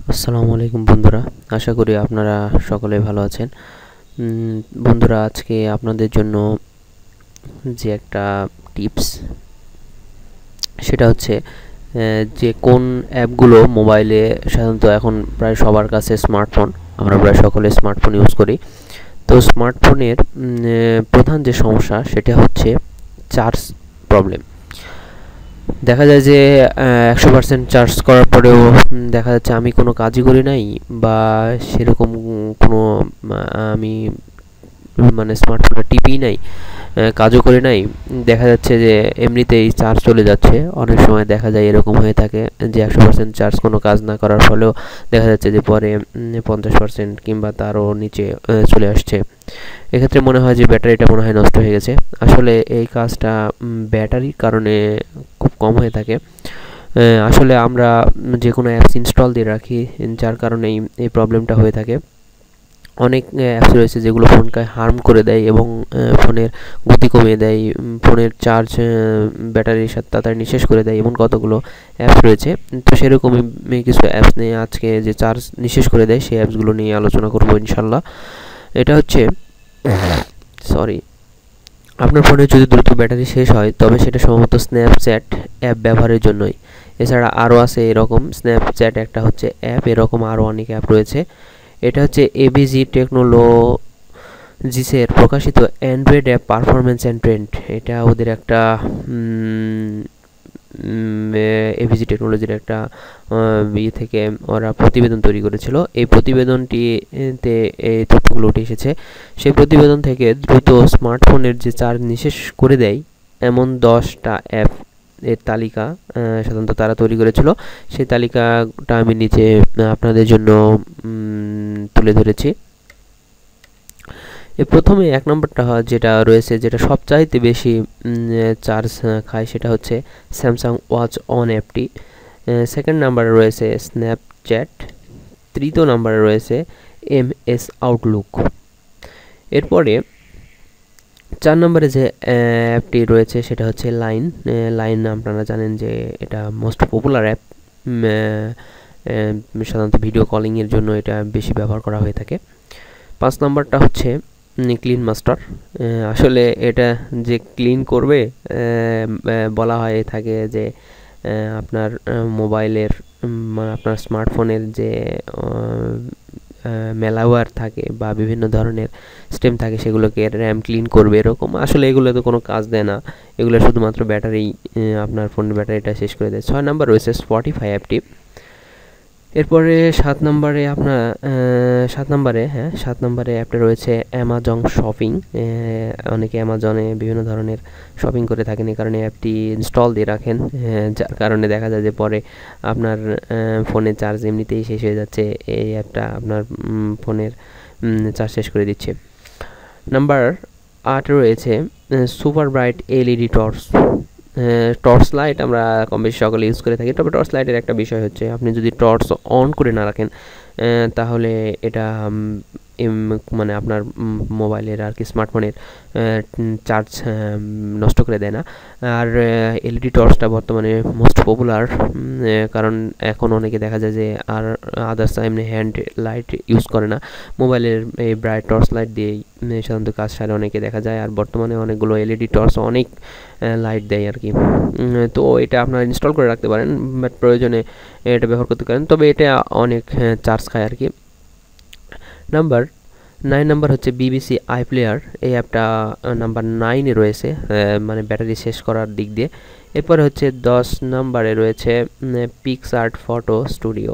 আসসালামু আলাইকুম বন্ধুরা, আশা করি আপনারা সকলে ভালো আছেন। বন্ধুরা, আজকে আপনাদের জন্য যে একটা টিপস, সেটা হচ্ছে যে কোন অ্যাপগুলো মোবাইলে সাধারণত এখন প্রায় সবার কাছে স্মার্টফোন, আমরা প্রায় সকলে স্মার্টফোন ইউজ করি। তো স্মার্টফোনের প্রধান যে সমস্যা সেটা হচ্ছে চার্জ প্রবলেম। দেখা যায় যে 100% চার্জ করার পরেও দেখা যাচ্ছে আমি কোনো কাজই করি নাই, বা সেরকম কোনো আমি মানে স্মার্টফোনটা টিপিই নাই, কাজও করি নাই। দেখা যাচ্ছে যে এমনিতেই চার্জ চলে যাচ্ছে। অনেক সময় দেখা যায় এরকম হয়ে থাকে যে 100% চার্জ কোনো কাজ না করার ফলেও দেখা যাচ্ছে যে পরে 50% কিংবা তারও নিচে চলে আসছে। এক্ষেত্রে মনে হয় যে ব্যাটারিটা মনে হয় নষ্ট হয়ে গেছে। আসলে এই কাজটা ব্যাটারির কারণে খুব কম হয়ে থাকে। আসলে আমরা যে কোনো অ্যাপস ইনস্টল দিয়ে রাখি, যার কারণেই এই প্রবলেমটা হয়ে থাকে। অনেক অ্যাপস রয়েছে যেগুলো ফোনকে হার্ম করে দেয় এবং ফোনের গতি কমিয়ে দেয়, ফোনের চার্জ ব্যাটারির সাথে তাড়াতাড়ি নিঃশেষ করে দেয়, এমন কতগুলো অ্যাপস রয়েছে। তো সেরকমই কিছু অ্যাপস নিয়ে আজকে যে চার্জ নিঃশেষ করে দেয় সেই অ্যাপসগুলো নিয়ে আলোচনা করব ইনশাল্লাহ। এটা হচ্ছে সরি আপনার ফোনে যদি দ্রুত ব্যাটারি শেষ হয় তবে সেটা সম্ভবত স্ন্যাপচ্যাট অ্যাপ ব্যবহারের জন্যই। এছাড়া আরও আছে এরকম, স্ন্যাপচ্যাট একটা হচ্ছে অ্যাপ, এরকম আরও অনেক অ্যাপ রয়েছে। এটা হচ্ছে এবিজি টেকনোলজিসের প্রকাশিত Android app performance and trend. এটা ওদের একটা এবিজি টেকনোলজির একটা ইয়ে থেকে ওরা প্রতিবেদন তৈরি করেছিল। এই প্রতিবেদনটিতে এই তথ্যগুলো উঠে এসেছে। সেই প্রতিবেদন থেকে দ্রুত স্মার্টফোনের যে চার্জ নিঃশেষ করে দেয় এমন 10টা অ্যাপ এর তালিকা সাধারণত তারা তৈরি করেছিল। সেই তালিকাটা আমি নিচে আপনাদের জন্য তুলে ধরেছি। প্রথমে 1 নম্বরটা যেটা রয়েছে, যেটা সবচাইতে বেশি চার্জ খায়, সেটা হচ্ছে স্যামসাং ওয়াচ অন অ্যাপটি। সেকেন্ড নাম্বারে রয়েছে স্ন্যাপচ্যাট। তৃতীয় নাম্বারে রয়েছে এমএস আউটলুক। এরপরে 4 নম্বরে যে অ্যাপটি রয়েছে সেটা হচ্ছে লাইন। লাইন আপনারা জানেন যে এটা মোস্ট পপুলার অ্যাপ। সাধারণত ভিডিও কলিংয়ের জন্য এটা বেশি ব্যবহার করা হয়ে থাকে। 5 নম্বরটা হচ্ছে ক্লিন মাস্টার। আসলে এটা যে ক্লিন করবে, বলা হয় থাকে যে আপনার মোবাইলের আপনার স্মার্টফোনের যে ম্যালওয়্যার থাকে বা বিভিন্ন ধরনের সিস্টেম থাকে সেগুলোকে র্যাম ক্লিন করবে এরকম। আসলে এগুলো তো কোনো কাজ দেয় না, এগুলো শুধুমাত্র ব্যাটারি, আপনার ফোনের ব্যাটারিটা শেষ করে দেয়। 6 নম্বর রয়েছে স্পটিফাই অ্যাপটি। এরপরে 7 নম্বরে আপনার 7 নম্বরে অ্যাপটা রয়েছে অ্যামাজন শপিং। অনেকে অ্যামাজনে বিভিন্ন ধরনের শপিং করে থাকেন, এই কারণে অ্যাপটি ইনস্টল দিয়ে রাখেন, যার কারণে দেখা যায় যে পরে আপনার ফোনের চার্জ এমনিতেই শেষ হয়ে যাচ্ছে, এই অ্যাপটা আপনার ফোনের চার্জ শেষ করে দিচ্ছে। নাম্বার 8 রয়েছে super bright LED torch. Torch light আমরা কম বেশি সকলে ইউজ করে থাকি, তবে টর্চ লাইটের একটা বিষয় হচ্ছে আপনি যদি টর্চ অন করে না রাখেন তাহলে এটা মানে আপনার মোবাইলের আর কি স্মার্টফোনের চার্জ নষ্ট করে দেয় না। আর এলইডি টর্চটা বর্তমানে মোস্ট পপুলার, কারণ এখন অনেকে দেখা যায় যে আর আদার্স এমনি হ্যান্ড লাইট ইউজ করে না, মোবাইলের এই ব্রাইট টর্চ লাইট দিয়েই সাধারণত কাজ সারে অনেকে দেখা যায়। আর বর্তমানে অনেকগুলো এলইডি টর্চ অনেক লাইট দেয় আর কি। তো এটা আপনারা ইনস্টল করে রাখতে পারেন, বাট প্রয়োজনে এটা ব্যবহার করতে পারেন, তবে এটা অনেক চার্জ খায় আর কি। নাম্বার 9 নাম্বার হচ্ছে বিবিসি আইপ্লেয়ার। এই অ্যাপটা নাম্বার 9-এ রয়েছে, মানে ব্যাটারি শেষ করার দিক দিয়ে। এরপরে হচ্ছে 10 নাম্বারে রয়েছে পিক্সআর্ট ফটো স্টুডিও।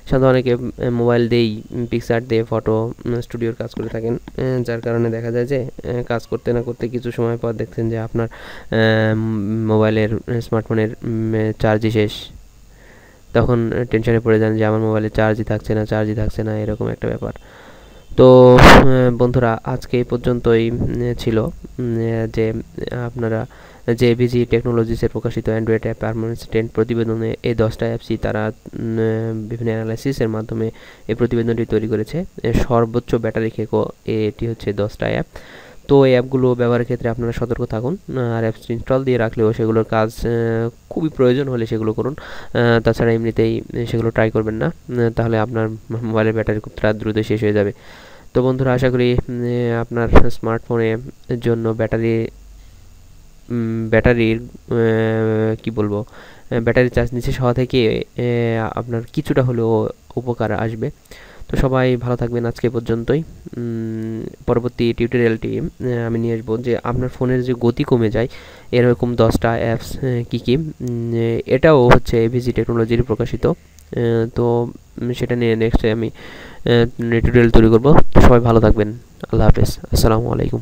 সাধারণত অনেকে মোবাইল দিয়েই পিক্সআর্ট দিয়ে ফটো স্টুডিওর কাজ করে থাকেন, যার কারণে দেখা যায় যে কাজ করতে না করতে কিছু সময় পর দেখছেন যে আপনার মোবাইলের স্মার্টফোনের চার্জই শেষ। তখন টেনশনে পড়ে যান যে আমার মোবাইলে চার্জই থাকছে না এরকম একটা ব্যাপার। তো বন্ধুরা, আজকে এই পর্যন্তই ছিল যে আপনারা যে এবিজি টেকনোলজিসের প্রকাশিত অ্যান্ড্রয়েড অ্যাপ পারফরমেন্স ট্রেন্ড প্রতিবেদনে এই 10টা অ্যাপসই তারা বিভিন্ন অ্যানালাইসিসের মাধ্যমে এই প্রতিবেদনটি তৈরি করেছে। সর্বোচ্চ ব্যাটারি খেকো এটি হচ্ছে 10টা অ্যাপ। তো এই অ্যাপগুলো ব্যবহারের ক্ষেত্রে আপনারা সতর্ক থাকুন, আর অ্যাপস ইনস্টল দিয়ে রাখলেও সেগুলোর কাজ খুবই প্রয়োজন হলে সেগুলো করুন, তাছাড়া এমনিতেই সেগুলো ট্রাই করবেন না, তাহলে আপনার মোবাইলের ব্যাটারি খুব দ্রুত শেষ হয়ে যাবে। তো বন্ধুরা, আশা করি আপনার স্মার্টফোনের জন্য ব্যাটারির কি বলবো, ব্যাটারি চার্জ নিচে হওয়া থেকে আপনার কিছুটা হলেও উপকার আসবে। তো সবাই ভালো থাকবেন, আজকে পর্যন্তই। পরবর্তী টিউটোরিয়ালটি আমি নিয়ে আসবো যে আপনার ফোনের যে গতি কমে যায় এরকম 10টা অ্যাপস কী কী, এটাও হচ্ছে এভিজি টেকনোলজির প্রকাশিত। তো সেটা নিয়ে নেক্সটে আমি টিউটোরিয়াল তৈরি করব। তো সবাই ভালো থাকবেন, আল্লাহ হাফেজ, আসসালামু আলাইকুম।